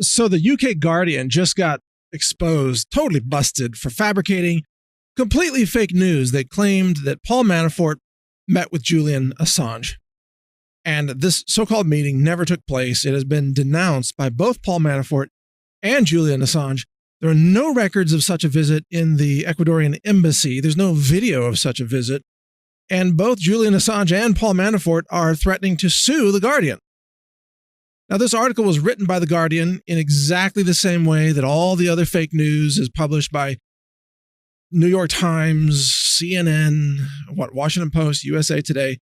So the UK Guardian just got exposed, totally busted for fabricating completely fake news. They claimed that Paul Manafort met with Julian Assange. And this so-called meeting never took place. It has been denounced by both Paul Manafort and Julian Assange. There are no records of such a visit in the Ecuadorian embassy. There's no video of such a visit. And both Julian Assange and Paul Manafort are threatening to sue The Guardian. Now, this article was written by The Guardian in exactly the same way that all the other fake news is published by New York Times, CNN, Washington Post, USA Today,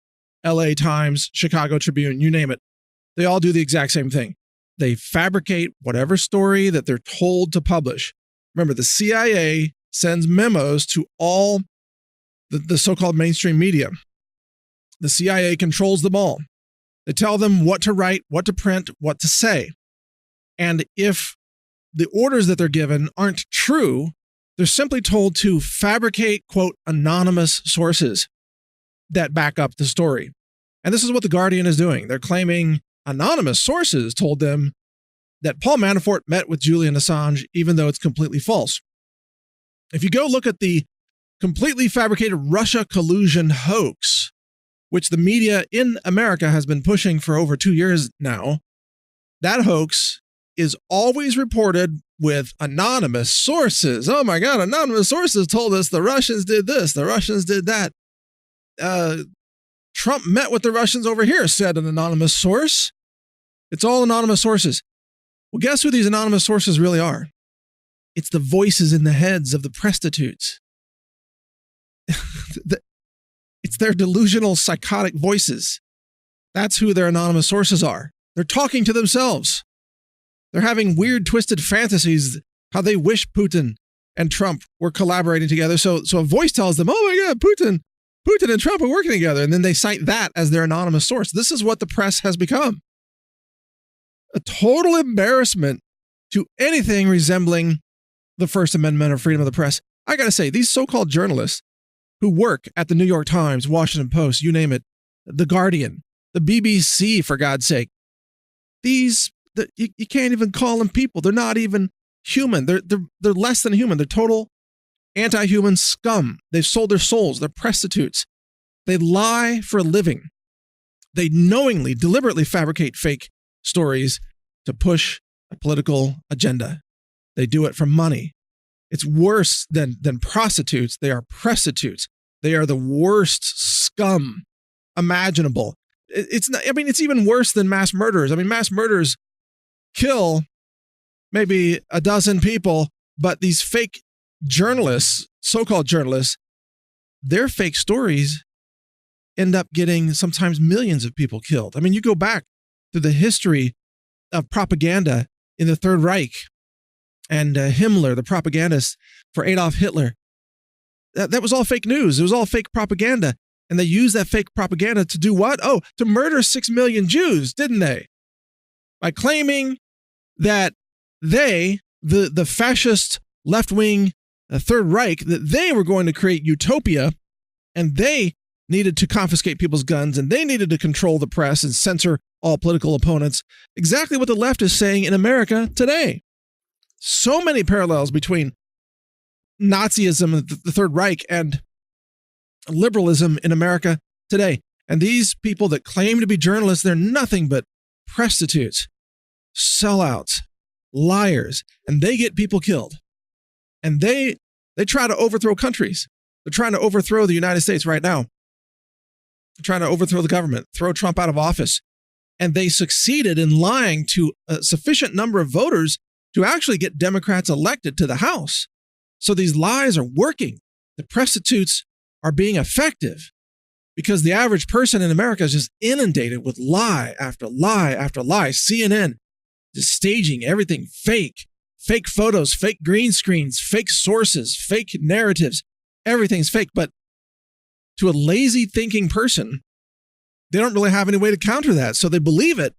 LA Times, Chicago Tribune, you name it. They all do the exact same thing. They fabricate whatever story that they're told to publish. Remember, the CIA sends memos to all the so-called mainstream media. The CIA controls them all. They tell them what to write, what to print, what to say. And if the orders that they're given aren't true, they're simply told to fabricate, quote, anonymous sources that back up the story. And this is what The Guardian is doing. They're claiming anonymous sources told them that Paul Manafort met with Julian Assange, even though it's completely false. If you go look at the completely fabricated Russia collusion hoax, which the media in America has been pushing for over 2 years now, that hoax is always reported with anonymous sources. Oh my God, anonymous sources told us the Russians did this, the Russians did that. Trump met with the Russians over here, said an anonymous source. It's all anonymous sources. Well, guess who these anonymous sources really are? It's the voices in the heads of the prostitutes. It's their delusional, psychotic voices. That's who their anonymous sources are. They're talking to themselves. They're having weird, twisted fantasies, how they wish Putin and Trump were collaborating together. So a voice tells them, oh my God, Putin and Trump are working together. And then they cite that as their anonymous source. This is what the press has become. A total embarrassment to anything resembling the First Amendment or freedom of the press. I got to say, these so-called journalists who work at the New York Times, Washington Post, you name it, The Guardian, the BBC, for God's sake, you can't even call them people. They're not even human. They're less than human. They're total anti-human scum. They've sold their souls. They're prostitutes. They lie for a living. They knowingly, deliberately fabricate fake stories to push a political agenda. They do it for money. It's worse than prostitutes. They are prostitutes. They are the worst scum imaginable. It's even worse than mass murderers. I mean, mass murderers kill maybe a dozen people, but these fake journalists, so-called journalists, their fake stories end up getting sometimes millions of people killed. I mean, you go back to the history of propaganda in the Third Reich and Himmler, the propagandist for Adolf Hitler. That was all fake news. It was all fake propaganda. And they used that fake propaganda to do what? Oh, to murder 6 million Jews, didn't they? By claiming that they, the fascist left-wing Third Reich, that they were going to create utopia, and they needed to confiscate people's guns, and they needed to control the press and censor all political opponents. Exactly what the left is saying in America today. So many parallels between Nazism, the Third Reich, and liberalism in America today. And these people that claim to be journalists, they're nothing but prostitutes, sellouts, liars, and they get people killed. And they try to overthrow countries. They're trying to overthrow the United States right now. They're trying to overthrow the government, throw Trump out of office. And they succeeded in lying to a sufficient number of voters to actually get Democrats elected to the House. So these lies are working. The prostitutes are being effective because the average person in America is just inundated with lie after lie after lie. CNN is staging everything fake photos, fake green screens, fake sources, fake narratives. Everything's fake. But to a lazy thinking person, they don't really have any way to counter that. So they believe it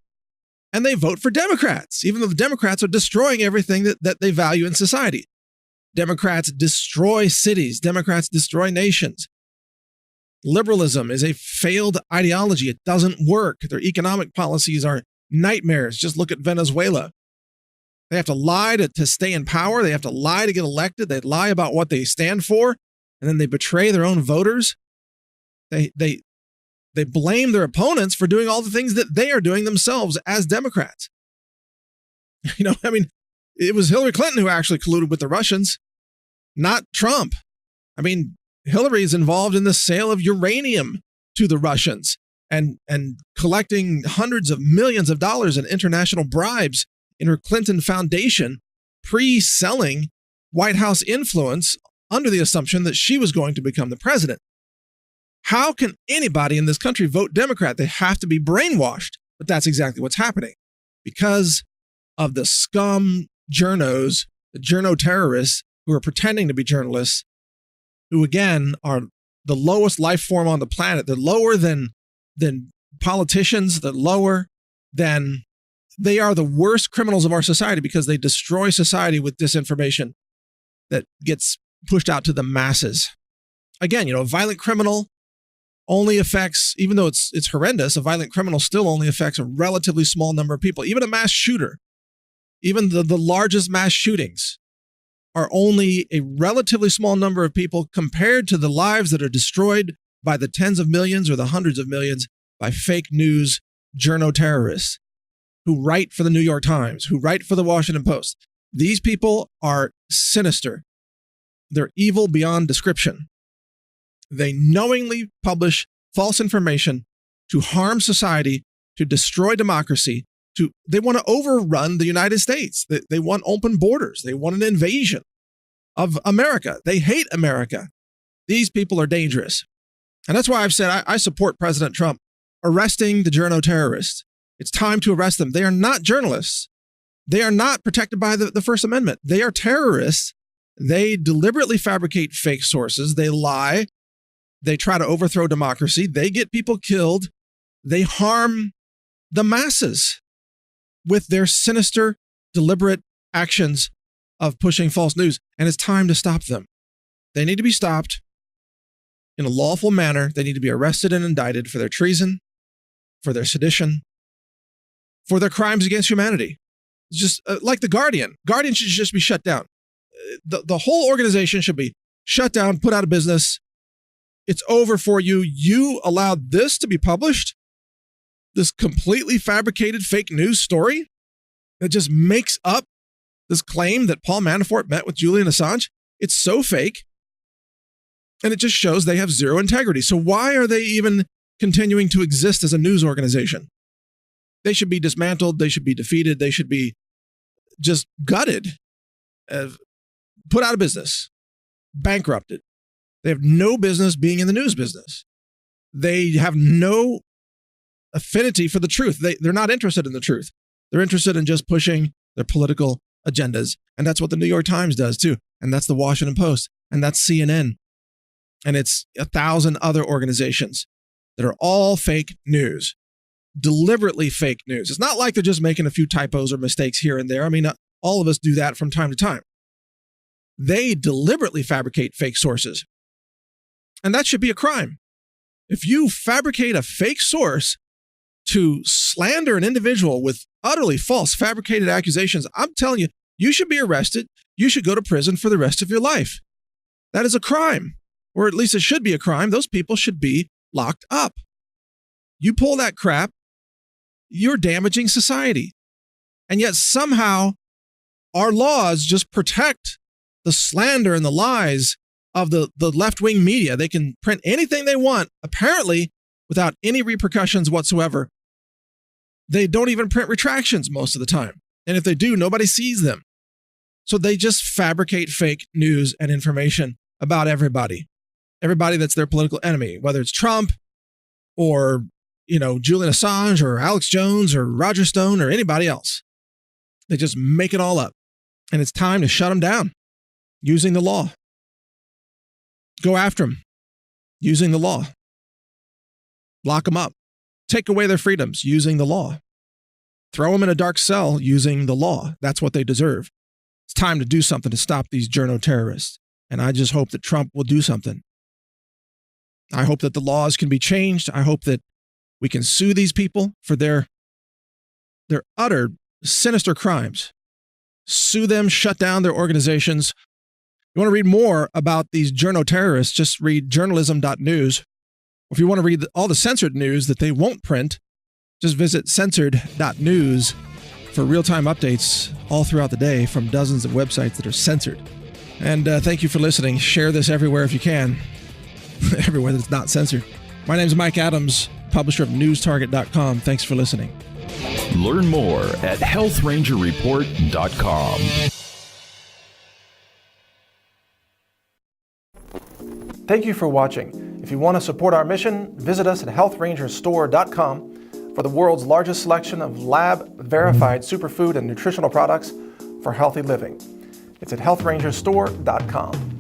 and they vote for Democrats, even though the Democrats are destroying everything that they value in society. Democrats destroy cities. Democrats destroy nations. Liberalism is a failed ideology. It doesn't work. Their economic policies are nightmares. Just look at Venezuela. They have to lie to stay in power. They have to lie to get elected. They lie about what they stand for, and then they betray their own voters. They blame their opponents for doing all the things that they are doing themselves as Democrats. It was Hillary Clinton who actually colluded with the Russians, not Trump. Hillary is involved in the sale of uranium to the Russians and collecting hundreds of millions of dollars in international bribes in her Clinton Foundation, pre-selling White House influence under the assumption that she was going to become the president. How can anybody in this country vote Democrat? They have to be brainwashed. But that's exactly what's happening because of the scum journos, the journo terrorists who are pretending to be journalists, who again are the lowest life form on the planet. They're lower than politicians. They're lower than, they are the worst criminals of our society because they destroy society with disinformation that gets pushed out to the masses. Again, a violent criminal only affects, even though it's horrendous, a violent criminal still only affects a relatively small number of people. Even a mass shooter, even the largest mass shootings are only a relatively small number of people compared to the lives that are destroyed by the tens of millions or the hundreds of millions by fake news journo terrorists who write for the New York Times, who write for the Washington Post. These people are sinister. They're evil beyond description. They knowingly publish false information to harm society, to destroy democracy. They want to overrun the United States. They want open borders. They want an invasion of America. They hate America. These people are dangerous. And that's why I've said I support President Trump arresting the journo terrorists. It's time to arrest them. They are not journalists. They are not protected by the First Amendment. They are terrorists. They deliberately fabricate fake sources. They lie. They try to overthrow democracy. They get people killed. They harm the masses with their sinister, deliberate actions of pushing false news. And it's time to stop them. They need to be stopped in a lawful manner. They need to be arrested and indicted for their treason, for their sedition, for their crimes against humanity. It's just like the Guardian. Guardian should just be shut down. The whole organization should be shut down, put out of business. It's over for you. You allowed this to be published, this completely fabricated fake news story that just makes up this claim that Paul Manafort met with Julian Assange. It's so fake. And it just shows they have zero integrity. So why are they even continuing to exist as a news organization? They should be dismantled. They should be defeated. They should be just gutted, put out of business, bankrupted. They have no business being in the news business. They have no affinity for the truth. They're not interested in the truth. They're interested in just pushing their political agendas. And that's what the New York Times does too. And that's the Washington Post. And that's CNN. And it's 1,000 other organizations that are all fake news, deliberately fake news. It's not like they're just making a few typos or mistakes here and there. All of us do that from time to time. They deliberately fabricate fake sources. And that should be a crime. If you fabricate a fake source to slander an individual with utterly false, fabricated accusations, I'm telling you, you should be arrested. You should go to prison for the rest of your life. That is a crime, or at least it should be a crime. Those people should be locked up. You pull that crap, you're damaging society. And yet somehow our laws just protect the slander and the lies of the left-wing media. They can print anything they want, apparently without any repercussions whatsoever. They don't even print retractions most of the time. And if they do, nobody sees them. So they just fabricate fake news and information about everybody that's their political enemy, whether it's Trump or, Julian Assange or Alex Jones or Roger Stone or anybody else. They just make it all up. And it's time to shut them down using the law. Go after them using the law. Lock them up. Take away their freedoms using the law. Throw them in a dark cell using the law. That's what they deserve. It's time to do something to stop these journo terrorists. And I just hope that Trump will do something. I hope that the laws can be changed. I hope that we can sue these people for their utter sinister crimes. sue them, shut down their organizations. You want to read more about these journo terrorists, just read journalism.news. If you want to read all the censored news that they won't print, just visit censored.news for real-time updates all throughout the day from dozens of websites that are censored. And thank you for listening. Share this everywhere if you can. Everywhere that's not censored. My name is Mike Adams, publisher of newstarget.com. Thanks for listening. Learn more at healthrangerreport.com. Thank you for watching. If you want to support our mission, visit us at healthrangerstore.com for the world's largest selection of lab-verified superfood and nutritional products for healthy living. It's at healthrangerstore.com.